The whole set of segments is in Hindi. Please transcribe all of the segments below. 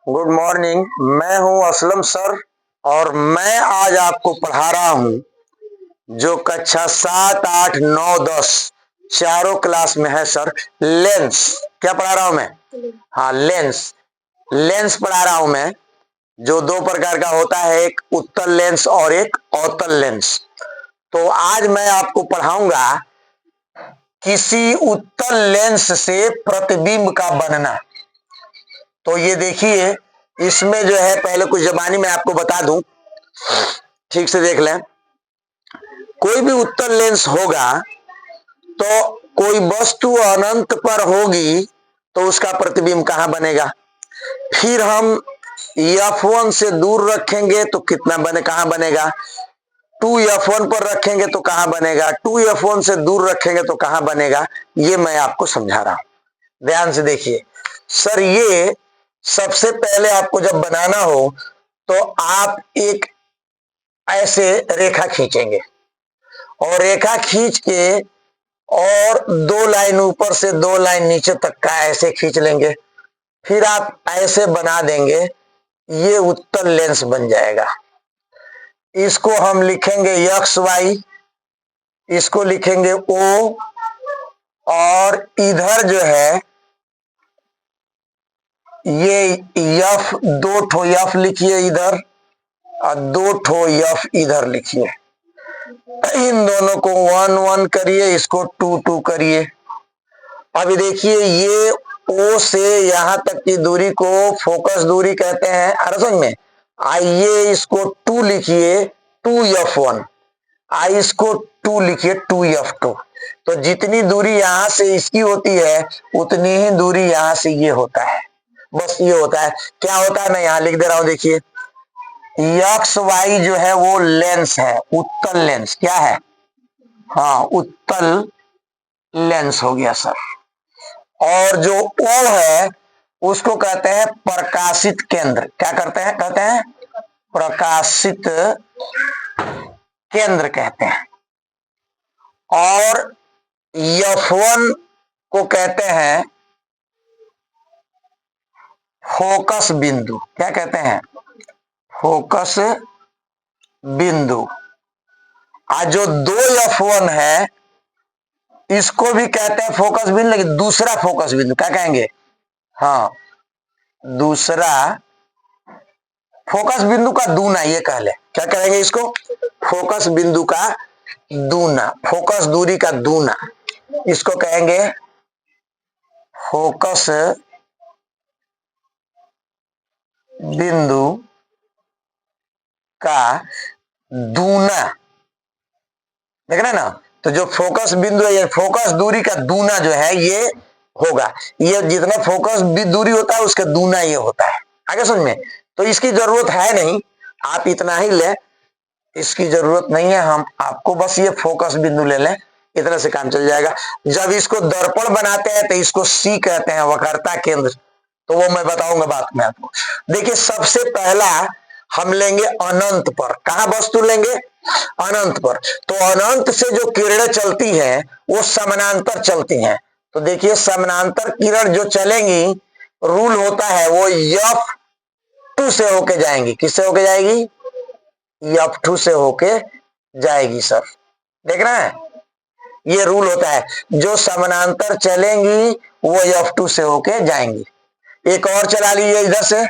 Good morning. मैं हूं असलम सर और मैं आज आपको पढ़ा रहा हूं जो कक्षा 7, 8, 9, 10 चारों क्लास में है सर। लेंस क्या पढ़ा रहा हूं मैं? हाँ, लेंस। लेंस पढ़ा रहा हूं मैं, जो दो प्रकार का होता है, एक उत्तल लेंस और एक अवतल लेंस। तो आज मैं आपको पढ़ाऊंगा किसी उत्तल लेंस से प्रतिबिंब का बनना। तो ये देखिए, इसमें जो है, पहले कुछ जबानी मैं आपको बता दूं, ठीक से देख लें। कोई भी उत्तल लेंस होगा तो कोई वस्तु अनंत पर होगी तो उसका प्रतिबिंब कहां बनेगा। फिर हम F1 से दूर रखेंगे तो कितना कहां बनेगा। 2F1 पर रखेंगे तो कहां बनेगा। 2F1 से दूर रखेंगे तो कहां बनेगा। ये मैं आपको समझा रहा हूं, ध्यान से देखिए सर। ये सबसे पहले आपको जब बनाना हो तो आप एक ऐसे रेखा खींचेंगे और रेखा खींच के और 2 लाइन ऊपर से 2 लाइन नीचे तक का ऐसे खींच लेंगे। फिर आप ऐसे बना देंगे, ये उत्तल लेंस बन जाएगा। इसको हम लिखेंगे एक्स वाई, इसको लिखेंगे ओ, और इधर जो है ये एफ, 2 ठो एफ लिखिए इधर और 2 ठो एफ इधर लिखिए। इन दोनों को 1 1 करिए, इसको 2 2 करिए। अभी देखिए, ये ओ से यहां तक की दूरी को फोकस दूरी कहते हैं। अरे समझ में आइए, इसको 2 लिखिए, 2F1। आई इसको 2 लिखिए, 2F2। तो जितनी दूरी यहां से इसकी होती है उतनी ही दूरी यहां से ये होता है। बस ये होता है। क्या होता है, मैं यहां लिख दे रहा हूं, देखिए एक्स वाई जो है वो लेंस है, उत्तल लेंस। क्या है? हाँ, उत्तल लेंस हो गया सर। और जो O है उसको कहते हैं प्रकाशित केंद्र। क्या कहते हैं प्रकाशित केंद्र कहते हैं। और F1 को कहते हैं फोकस बिंदु। क्या कहते हैं? फोकस बिंदु। आज जो 2F1 है इसको भी कहते हैं फोकस बिंदु, लेकिन दूसरा फोकस बिंदु क्या कहेंगे? हाँ, दूसरा फोकस बिंदु का दूना, ये कह ले। क्या कहेंगे इसको? फोकस बिंदु का दूना, फोकस दूरी का दूना, इसको कहेंगे फोकस बिंदु का दूना। देख रहे हैं ना? तो जो फोकस बिंदु है, ये फोकस दूरी का दूना जो है ये होगा। ये जितना फोकस दूरी होता है उसका दूना ये होता है। आगे समझ में? तो इसकी जरूरत है नहीं, आप इतना ही ले, इसकी जरूरत नहीं है। हम आपको बस ये फोकस बिंदु ले लें, इतना से काम चल जाएगा। जब इसको दर्पण बनाते हैं तो इसको सी कहते हैं, वक्रता केंद्र। तो वो मैं बताऊंगा बात में आपको। देखिए, सबसे पहला हम लेंगे अनंत पर। कहां वस्तु लेंगे? अनंत पर। तो अनंत से जो किरणें चलती हैं वो समानांतर चलती हैं। तो देखिए, समानांतर किरण जो चलेंगी, रूल होता है वो F2 से होके जाएंगी। किससे होके जाएगी? F2 से होके जाएगी सर। देख रहे हैं? ये रूल होता है, जो समानांतर चलेंगी वो F2 से होके जाएंगी। एक और चला लीजिए, इधर से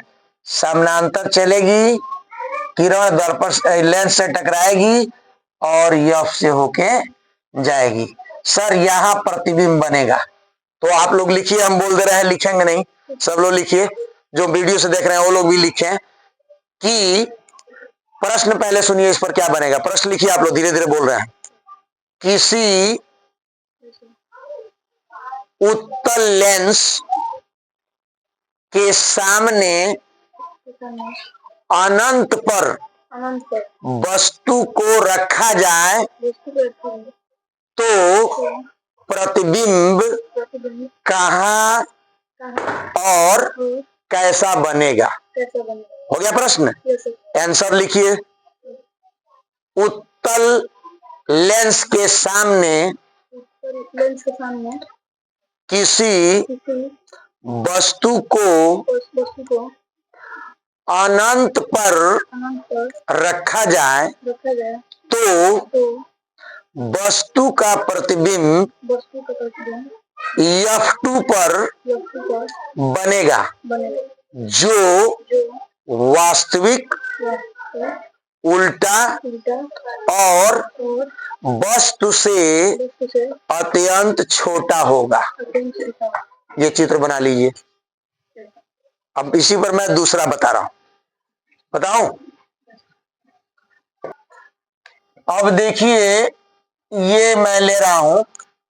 समानांतर चलेगी, किरण दर्पण लेंस से टकराएगी और F से होके जाएगी। सर यहां प्रतिबिंब बनेगा। तो आप लोग लिखिए, हम बोल दे रहे हैं, लिखेंगे नहीं, सब लोग लिखिए। जो वीडियो से देख रहे हैं वो लोग भी लिखें कि प्रश्न पहले सुनिए, इस पर क्या बनेगा। प्रश्न लिखिए, आप लोग धीरे धीरे बोल रहे हैं। किसी उत्तल लेंस के सामने अनंत पर वस्तु को रखा जाए तो प्रतिबिंब कहां और कैसा बनेगा। हो गया प्रश्न? आंसर लिखिए। उत्तल लेंस के सामने किसी वस्तु को अनंत पर रखा जाए तो वस्तु का प्रतिबिंब F2 पर बनेगा जो वास्तविक, उल्टा और वस्तु से अत्यंत छोटा होगा। ये चित्र बना लीजिए। अब इसी पर मैं दूसरा बता रहा हूं, बताऊं? अब देखिए, ये मैं ले रहा हूं।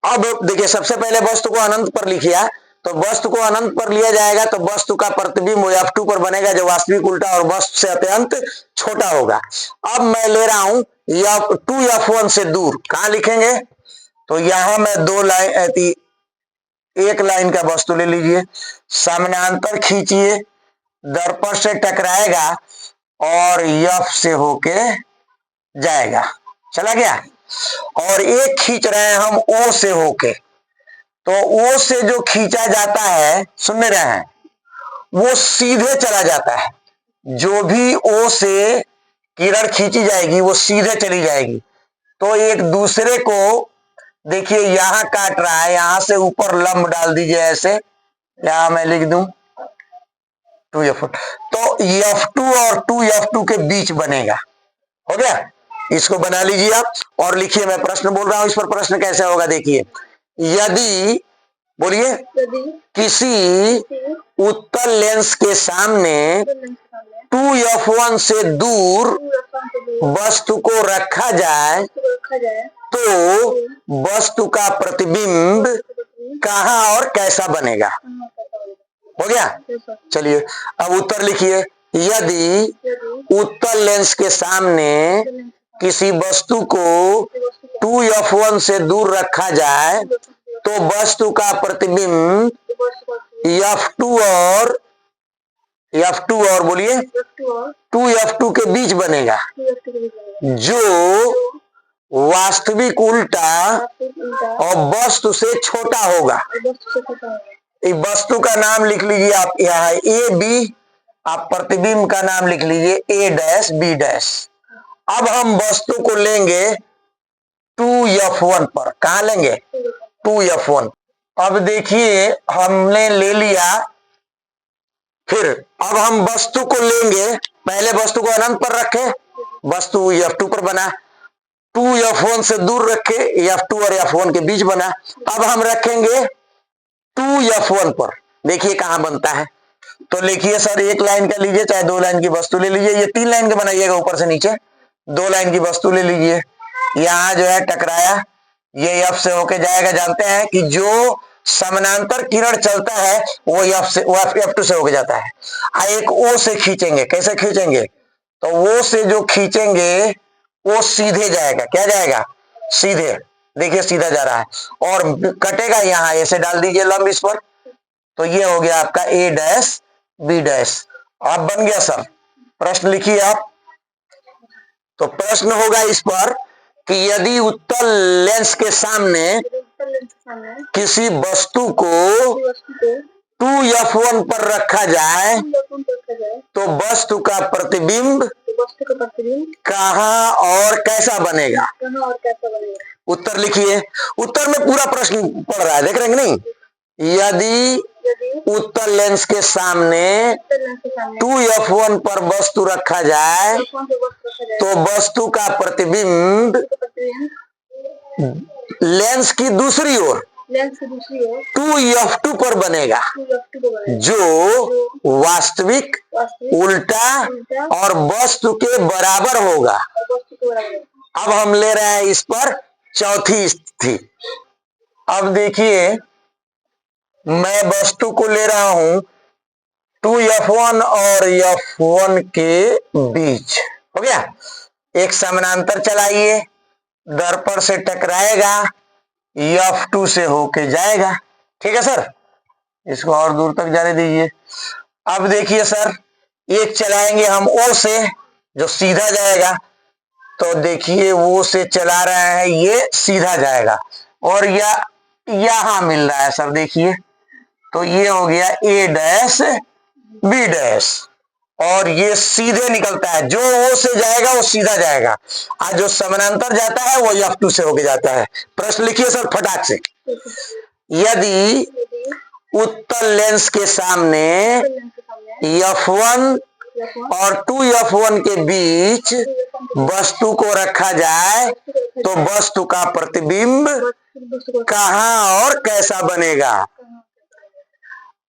अब देखिए, सबसे पहले वस्तु को अनंत पर लिखिए, तो वस्तु को अनंत पर लिया जाएगा तो वस्तु का प्रतिबिंब F2 पर बनेगा जो वास्तविक, उल्टा और वस्तु से अत्यंत छोटा होगा। अब मैं ले रहा हूं F2 F1 से दूर, कहां लिखेंगे? तो यहां मैं दो लाइन, एक लाइन का वस्तु ले लीजिए, समानांतर खींचिए, दर्पण से टकराएगा और F से होके जाएगा, चला गया। और एक खींच रहे हैं हम O से होके, तो O से जो खींचा जाता है, सुन रहे हैं, वो सीधे चला जाता है। जो भी O से किरण खींची जाएगी वो सीधे चली जाएगी। तो एक दूसरे को देखिए, यहां काट रहा है, यहां से ऊपर लंब डाल दीजिए, ऐसे यहां मैं लिख दूं 2F1, तो F2 और 2F2 के बीच बनेगा। हो गया, इसको बना लीजिए आप और लिखिए। मैं प्रश्न बोल रहा हूं, इस पर प्रश्न कैसे होगा देखिए। यदि, बोलिए, किसी उत्तल लेंस के सामने 2F1 से दूर वस्तु को रखा जाए तो वस्तु का प्रतिबिंब कहां और कैसा बनेगा? हो गया, चलिए अब उत्तर लिखिए। यदि उत्तल लेंस के सामने किसी वस्तु को 2F1 से दूर रखा जाए तो वस्तु का प्रतिबिंब F2 और बोलिए 2F2 के बीच बनेगा जो वास्तविक, उल्टा और वस्तु से छोटा होगा। इस वस्तु का नाम लिख लीजिए आप, यहाँ ए बी, आप प्रतिबिंब का नाम लिख लीजिए A डैश B डैश। अब हम वस्तु को लेंगे 2F1 पर, कहां लेंगे? 2F1। अब देखिए, हमने ले लिया, फिर अब हम वस्तु को लेंगे, पहले वस्तु को अनंत पर रखे, वस्तु F2 पर बना, 2F1 से दूर रखे, F2 और F1 के बीच बना। अब हम रखेंगे 2F1 पर, देखिए कहां बनता है। तो लिखिए सर, एक लाइन का लीजिए, चाहे दो लाइन की वस्तु ले लीजिए, ये 3 लाइन का बनाइएगा ऊपर से नीचे, 2 लाइन की वस्तु ले लीजिए। यहां जो है टकराया, ये F से होके जाएगा। जानते हैं कि जो समानांतर किरण चलता है वो F2 से होके जाता है। एक O से खींचेंगे, कैसे खींचेंगे? तो O से जो खींचेंगे वो सीधे जाएगा, क्या जाएगा? सीधे, देखिए सीधा जा रहा है और कटेगा, यहां ऐसे डाल दीजिए लंब इस पर, तो ये हो गया आपका A डैश B डैश। अब बन गया सर। प्रश्न लिखिए आप। तो प्रश्न होगा इस पर कि यदि उत्तल लेंस के सामने किसी वस्तु को 2F1 पर रखा जाए तो वस्तु का प्रतिबिंब कहां और कैसा बनेगा? उत्तर लिखिए। उत्तर में पूरा प्रश्न पढ़ रहा है, देख रहे हैं कि नहीं? यदि उत्तल लेंस के सामने 2F1 पर वस्तु रखा जाए तो वस्तु का प्रतिबिंब लेंस की दूसरी ओर 2F2 पर बनेगा जो वास्तविक, उल्टा और वस्तु के बराबर होगा। अब हम ले रहे हैं इस पर चौथी स्थिति। अब देखिए, मैं वस्तु को ले रहा हूं 2F1 और F1 के बीच, हो गया। एक समानांतर चलाइए, दर्पण से टकराएगा, F2 से होके जाएगा, ठीक है सर। इसको और दूर तक जाने दीजिए। अब देखिए सर, एक चलाएंगे हम O से, जो सीधा जाएगा, तो देखिए वो से चला रहे हैं, ये सीधा जाएगा और यहां मिल रहा है सर, देखिए, तो ये हो गया A डैश B डैश। और ये सीधे निकलता है, जो ओ से जाएगा वो सीधा जाएगा, और जो समानांतर जाता है वो F2 से होके जाता है। प्रश्न लिखिए सर फटाक से। यदि उत्तल लेंस के सामने F1 और 2F1 के बीच वस्तु को रखा जाए तो वस्तु का प्रतिबिंब कहां और कैसा बनेगा?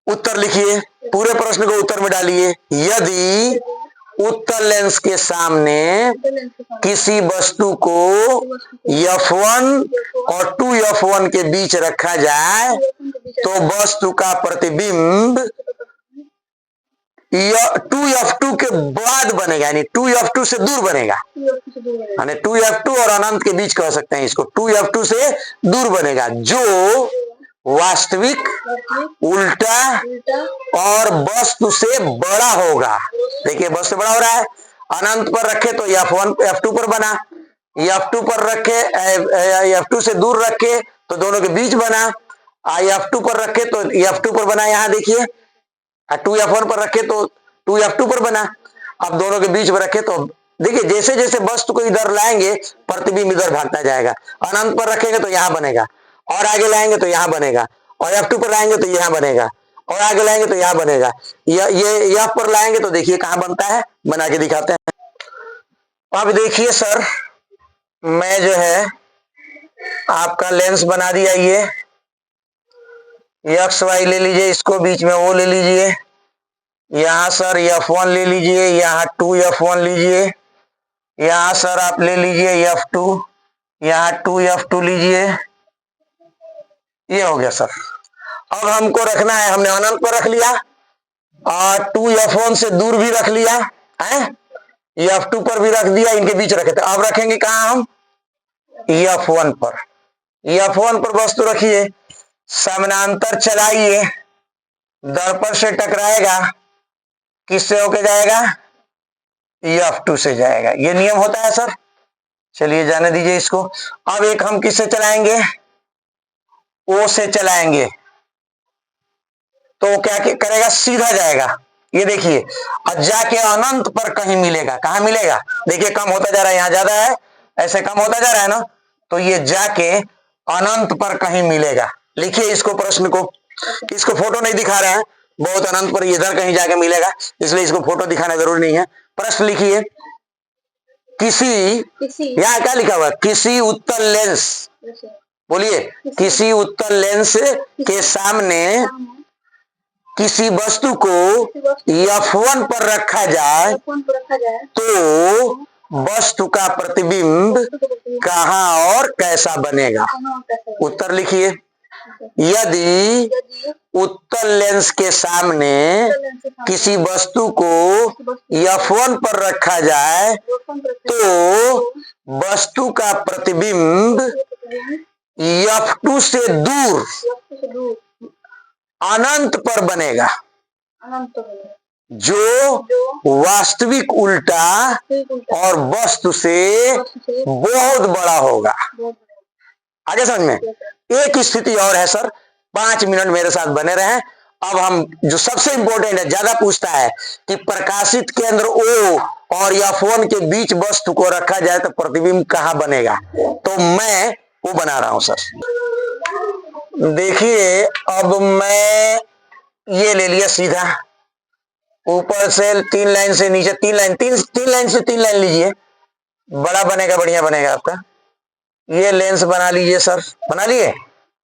उत्तर लिखिए, पूरे प्रश्न को उत्तर में डालिए। यदि उत्तल लेंस के सामने किसी वस्तु को F1 और 2F1 के बीच रखा जाए तो वस्तु का प्रतिबिंब 2F2 के बाद बनेगा, यानी 2F2 से दूर बनेगा, यानी 2F2 और अनंत के बीच कह सकते हैं इसको, 2F2 से दूर बनेगा, जो वास्तविक, उल्टा और वस्तु से बड़ा होगा। देखिए वस्तु से बड़ा हो रहा है, अनंत पर रखे तो F1 F2 पर बना, F2 पर रखे F2 से दूर रखे तो दोनों के बीच बना, F2 पर रखे तो F2 पर बना, यहाँ देखिए 2F1 पर रखे तो 2F2 पर बना। अब दोनों के बीच में रखे तो देखिए जैसे जैसे वस्तु को इधर लाएंगे प्रतिबिंब इधर भागता जाएगा, अनंत पर रखेंगे तो यहाँ बनेगा, और आगे लाएंगे तो यहाँ बनेगा, और F2 पर लाएंगे तो यहाँ बनेगा, और आगे लाएंगे तो यहाँ बनेगा, ये F पर लाएंगे तो देखिए कहाँ बनता है, बना के दिखाते हैं। अब देखिए सर, मैं जो है आपका लेंस बना दिया, ये XY ले लीजिए, इसको बीच में O ले लीजिए, यहाँ सर F1 ले लीजिए, यहाँ 2F1 लीजिए, यहाँ सर आप ले लीजिए F2, यहाँ 2F2 लीजिए, ये हो गया सर। अब हमको रखना है, हमने अनंत पर रख लिया और 2F1 से दूर भी रख लिया है, F2 पर भी रख दिया, इनके बीच रखे थे। अब रखेंगे कहाँ हम? F1 पर। F1 पर वस्तु रखिए, समानांतर चलाइए, दर्पण से टकराएगा, किससे होके जाएगा? F2 से जाएगा, ये नियम होता है सर। चलिए जाने दीजिए इसको। अब एक हम किससे चलाएंगे? O से चलाएंगे तो क्या करेगा? सीधा जाएगा, ये देखिए, और जाके अनंत पर कहीं मिलेगा। कहां मिलेगा? देखिए कम होता जा रहा है, यहां ज्यादा है, ऐसे कम होता जा रहा है ना, तो ये जाके अनंत पर कहीं मिलेगा। लिखिए इसको, प्रश्न को, इसको फोटो नहीं दिखा रहे हैं, बहुत अनंत पर इधर कहीं जाके मिलेगा, इसलिए इसको फोटो दिखाना जरूरी नहीं है। प्रश्न लिखिए, किसी यहाँ क्या लिखा हुआ? किसी उत्तल लेंस, बोलिए, किसी उत्तल लेंस के सामने किसी वस्तु को F1 पर रखा जाए तो वस्तु का प्रतिबिंब कहां और कैसा बनेगा? उत्तर लिखिए, यदि उत्तल लेंस के सामने किसी वस्तु को F1 पर रखा जाए तो वस्तु का प्रतिबिंब F2 से दूर अनंत पर बनेगा, जो वास्तविक, उल्टा और वस्तु से बहुत बड़ा होगा। आगे समझ में? एक स्थिति और है सर, 5 मिनट मेरे साथ बने रहें। अब हम जो सबसे इंपॉर्टेंट है, ज्यादा पूछता है कि प्रकाशित केंद्र O और F1 के बीच वस्तु को रखा जाए तो प्रतिबिंब कहां बनेगा? तो मैं वो बना रहा हूं सर। देखिए अब मैं ये ले लिया सीधा, ऊपर से 3 लाइन से नीचे 3 लाइन, तीन लाइन से 3 लाइन लीजिए, बड़ा बनेगा, बढ़िया बनेगा आपका। ये लेंस बना लीजिए सर, बना लिए।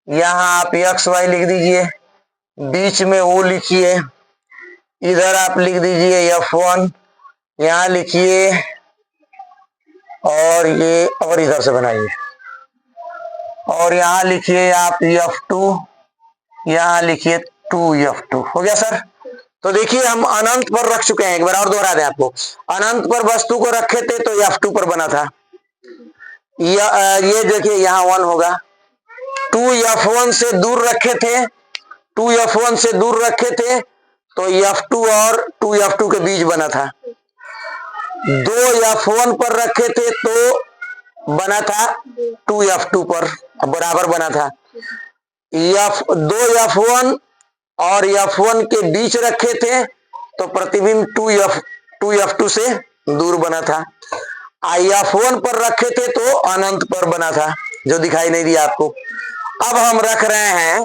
यहाँ आप XY लिख दीजिए, बीच में O लिखिए, इधर आप लिख दीजिए F1, यहाँ लिखिए, और ये और इधर से बनाइए, और यहाँ लिखिए आप F2, यहाँ लिखिए 2F2। हो गया सर? तो देखिए हम अनंत पर रख चुके हैं, एक बार और दोहरा दें आपको। अनंत पर वस्तु को रखे थे तो F2 पर बना था, ये देखिए यहाँ 1 होगा। 2F1 से दूर रखे थे, 2F1 से दूर रखे थे तो F2 और 2F2 के बीच बना था। 2F1 पर रखे थे तो बना था 2F2 पर, बराबर बना था। 2F1 और F1 के बीच रखे थे तो प्रतिबिंब 2f2 से दूर बना था। f1 पर रखे थे तो अनंत पर बना था, जो दिखाई नहीं दिया आपको। अब हम रख रहे हैं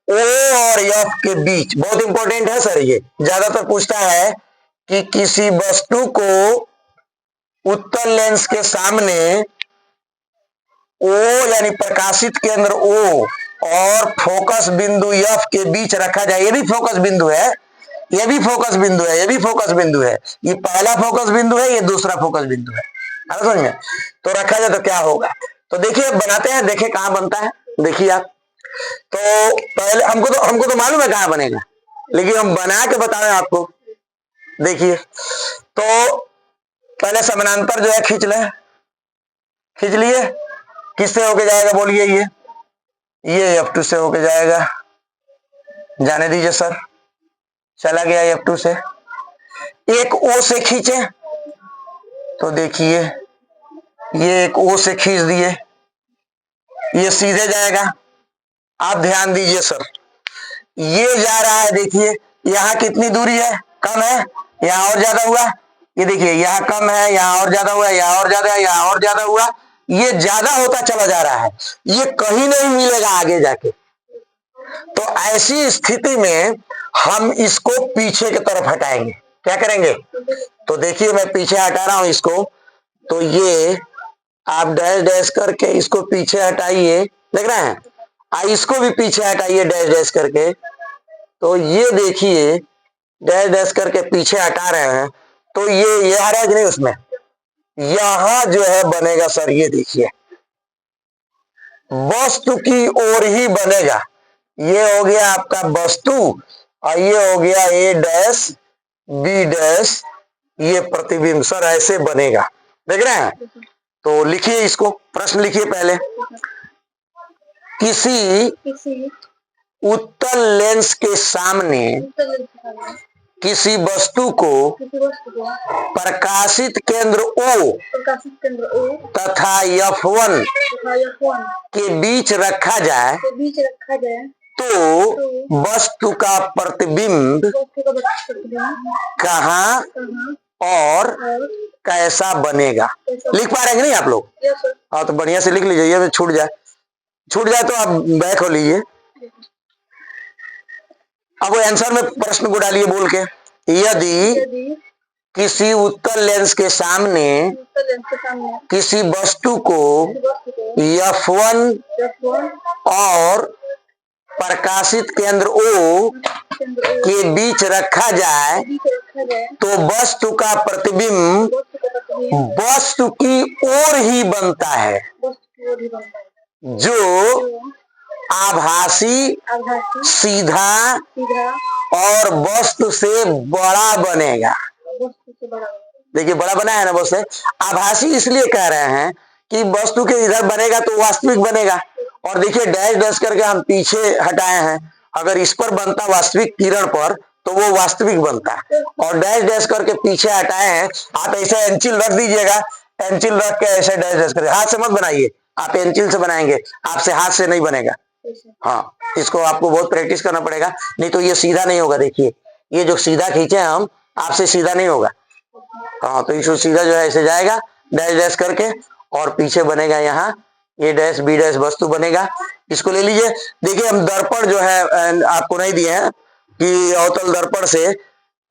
O और F के बीच। बहुत इंपॉर्टेंट है सर, ये ज्यादातर पूछता है कि किसी वस्तु को उत्तल लेंस के सामने O यानी प्रकाशित केंद्र O और फोकस बिंदु F के बीच रखा जाए। ये भी फोकस बिंदु है, ये भी फोकस बिंदु है, ये भी फोकस बिंदु है। ये पहला फोकस बिंदु है, ये दूसरा फोकस बिंदु है। समझ में? तो रखा जाए तो क्या होगा? तो देखिए बनाते हैं, देखिए कहां बनता है। देखिए आप, तो पहले हमको तो मालूम है कहां बनेगा, लेकिन हम बना के बता रहे हैं आपको। देखिए, तो पहले समानांतर जो है खींच ले, खींच लिए। किससे होके जाएगा बोलिए? ये F2 से होके जाएगा। जाने दीजिए सर, चला गया F2 से। एक O से खींचे तो देखिए ये एक O से खींच दिए, ये सीधे जाएगा। आप ध्यान दीजिए सर, ये जा रहा है, देखिए यहां कितनी दूरी है? कम है, यहां और ज्यादा हुआ। ये देखिए यहां कम है, यहां और ज्यादा हुआ, यहां और ज्यादा है, यहां और ज्यादा हुआ। ये ज्यादा होता चला जा रहा है, ये कहीं नहीं मिलेगा आगे जाके। तो ऐसी स्थिति में हम इसको पीछे की तरफ हटाएंगे। क्या करेंगे? तो देखिए मैं पीछे हटा रहा हूं इसको, तो ये आप डैश डैश करके इसको पीछे हटाइए, देख रहे हैं? इसको भी पीछे हटाइए डैश डैश करके। तो ये देखिए डैश डैश करके पीछे हटा रहे हैं, तो ये आ रहा है कि नहीं उसमें? यहां जो है बनेगा सर, ये देखिए वस्तु की ओर ही बनेगा। ये हो गया आपका वस्तु और ये हो गया A डैश B डैश, ये प्रतिबिंब सर ऐसे बनेगा। देख रहे हैं? तो लिखिए इसको, प्रश्न लिखिए पहले। किसी उत्तल लेंस के सामने किसी वस्तु को प्रकाशित केंद्र O तथा F1 के बीच रखा जाए तो वस्तु का प्रतिबिंब कहाँ और कैसा बनेगा? लिख पा रहे हैं नहीं आप लोग? हाँ तो बढ़िया से लिख लीजिए, ये छूट जाए तो आप बैक हो लीजिए। अब आंसर में प्रश्न को डालिए बोल के। यदि किसी उत्तल लेंस के सामने किसी वस्तु को F1 और प्रकाशित केंद्र O के बीच रखा जाए तो वस्तु का प्रतिबिंब वस्तु की ओर ही बनता है, जो आभासी, सीधा और वस्तु से बड़ा बनेगा। देखिए बड़ा बना है ना वस्तु से। आभासी इसलिए कह रहे हैं कि वस्तु के इधर बनेगा तो वास्तविक बनेगा। और देखिए डैश डैश करके हम पीछे हटाए हैं, अगर इस पर बनता वास्तविक किरण पर तो वो वास्तविक बनता है। और डैश डैश करके पीछे हटाए हैं, आप ऐसे एंचिल रख दीजिएगा, एंचिल रख के ऐसे डैश डैश करके, हाथ से मत बनाइए, आप एंचिल से बनाएंगे, आपसे हाथ से नहीं बनेगा। हाँ, इसको आपको बहुत प्रैक्टिस करना पड़ेगा, नहीं तो ये सीधा नहीं होगा। देखिए ये जो सीधा खींचे हम, आपसे सीधा नहीं होगा। हाँ, तो इसको सीधा जो है ऐसे जाएगा डैश डैश करके, और पीछे बनेगा यहाँ A डैश B डैश वस्तु बनेगा। इसको ले लीजिए। देखिए हम दर्पण जो है आपको नहीं दिए हैं कि अवतल दर्पण से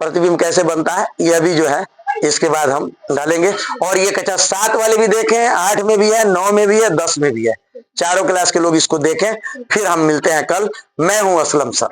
प्रतिबिंब कैसे बनता है, यह भी जो है इसके बाद हम डालेंगे। और ये कक्षा 7 वाले भी देखें, 8 में भी है, 9 में भी है, 10 में भी है। चारों क्लास के लोग इसको देखें। फिर हम मिलते हैं कल। मैं हूं असलम सर।